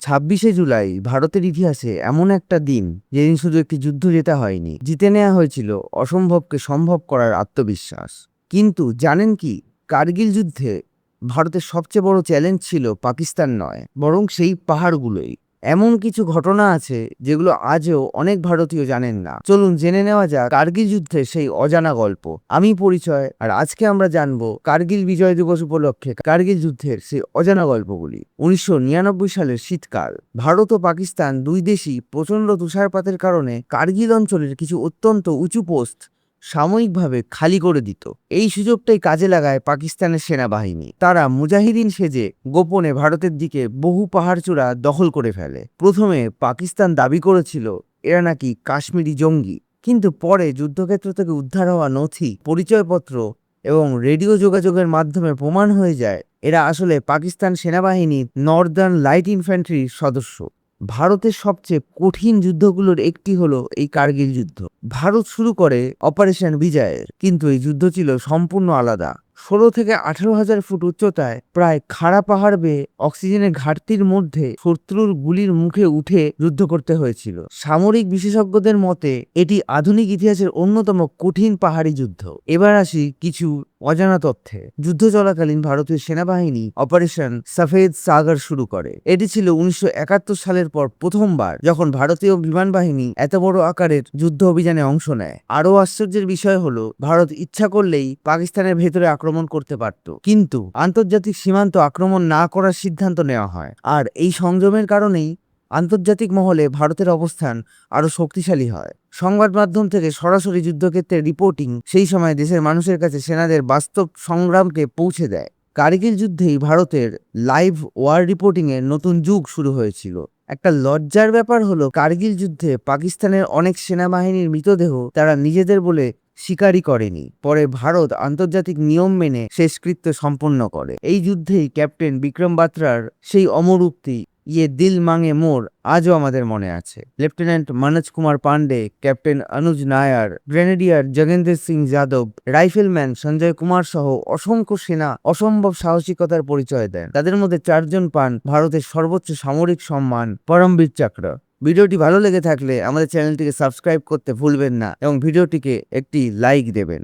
26শে জুলাই ভারতের ইতিহাসে এমন একটা দিন যেদিন শুধু একটি যুদ্ধ জেতা হয়নি, জিতে নেওয়া হয়েছিল অসম্ভবকে সম্ভব করার আত্মবিশ্বাস। কিন্তু জানেন কি, কার্গিল যুদ্ধে ভারতের সবচেয়ে বড় চ্যালেঞ্জ ছিল পাকিস্তান নয়, বরং সেই পাহাড়গুলোই। এমন কিছু ঘটনা আছে যেগুলো আজও অনেক ভারতীয় জানেন না। চলুন জেনে নেওয়া যাক কার্গিল যুদ্ধের সেই অজানা গল্প। আমি পরিচয়, আর আজকে আমরা জানবো কার্গিল বিজয় দিবস উপলক্ষে কার্গিল যুদ্ধের সেই অজানা গল্পগুলি। 1999 সালের শীতকাল। ভারত ও পাকিস্তান দুই দেশই প্রচণ্ড তুষারপাতের কারণে কার্গিল অঞ্চলের কিছু অত্যন্ত উঁচু পোস্ট সাময়িকভাবে খালি করে দিত। এই সুযোগটাই কাজে লাগায় পাকিস্তানের সেনাবাহিনী। তারা মুজাহিদিন সেজে গোপনে ভারতের দিকে বহু পাহাড়চূড়া দখল করে ফেলে। প্রথমে পাকিস্তান দাবি করেছিল এরা নাকি কাশ্মীরি জঙ্গি, কিন্তু পরে যুদ্ধক্ষেত্র থেকে উদ্ধার হওয়া নথি, পরিচয়পত্র এবং রেডিও যোগাযোগের মাধ্যমে প্রমাণ হয়ে যায় এরা আসলে পাকিস্তান সেনাবাহিনীর নর্দার্ন লাইট ইনফ্যান্ট্রির সদস্য। ভারতের সবচেয়ে কঠিন যুদ্ধগুলোর একটি হলো এই কার্গিল যুদ্ধ। ভারত শুরু করে অপারেশন বিজয়ের, কিন্তু এই যুদ্ধ ছিল সম্পূর্ণ আলাদা। 16 থেকে 18,000 ফুট উচ্চতায় প্রায় খাড়া পাহাড় বেয়ে অক্সিজেনের ঘাটতির মধ্যে শত্রুর গুলির মুখে উঠে যুদ্ধ করতে হয়েছিল। সামরিক বিশেষজ্ঞদের মতে এটি আধুনিক ইতিহাসের অন্যতম কঠিন পাহাড়ি যুদ্ধ। এবার আসি কিছু অজানা তথ্যে। যুদ্ধ চলাকালীন ভারতীয় সেনাবাহিনী অপারেশন সফেদ সাগর শুরু করে। এটি ছিল 1971 সালের পর প্রথমবার যখন ভারতীয় বিমান বাহিনী এত বড় আকারের যুদ্ধ অভিযানে অংশ নেয়। আরও আশ্চর্যের বিষয় হলো ভারত ইচ্ছা করলেই পাকিস্তানের ভেতরে আক্রমণ করতে পারত, কিন্তু আন্তর্জাতিক সীমান্ত আক্রমণ না করার সিদ্ধান্ত নেওয়া হয়। আর এই সংযমের কারণেই আন্তর্জাতিক মহলে ভারতের অবস্থান আরও শক্তিশালী হয়। সংবাদ মাধ্যম থেকে সরাসরি যুদ্ধক্ষেত্রের রিপোর্টিং সেই সময় দেশের মানুষের কাছে সেনাদের বাস্তব সংগ্রামকে পৌঁছে দেয়। কার্গিল যুদ্ধেই ভারতের লাইভ ওয়ার রিপোর্টিংয়ের নতুন যুগ শুরু হয়েছিল। একটা লজ্জার ব্যাপার হলো কার্গিল যুদ্ধে পাকিস্তানের অনেক সেনাবাহিনীর মৃতদেহ তারা নিজেদের বলে স্বীকারই করেনি। পরে ভারত আন্তর্জাতিক নিয়ম মেনে শেষকৃত্য সম্পন্ন করে। এই যুদ্ধেই ক্যাপ্টেন বিক্রম বাত্রার সেই অমর উক্তি ইয়ে দিল মাঙে মোর আজও আমাদের মনে আছে। লেফটেন্যান্ট মনোজ কুমার পান্ডে, ক্যাপ্টেন অনুজ নায়ার, গ্রেনেডিয়ার জগেন্দ্র সিং যাদব, রাইফেলম্যান সঞ্জয় কুমার সহ অসংখ্য সেনা অসম্ভব সাহসিকতার পরিচয় দেন। তাদের মধ্যে 4 জন পান ভারতের সর্বোচ্চ সামরিক সম্মান পরমবীর চক্র। ভিডিওটি ভালো লেগে থাকলে আমাদের চ্যানেলটিকে সাবস্ক্রাইব করতে ভুলবেন না এবং ভিডিওটিকে একটি লাইক দেবেন।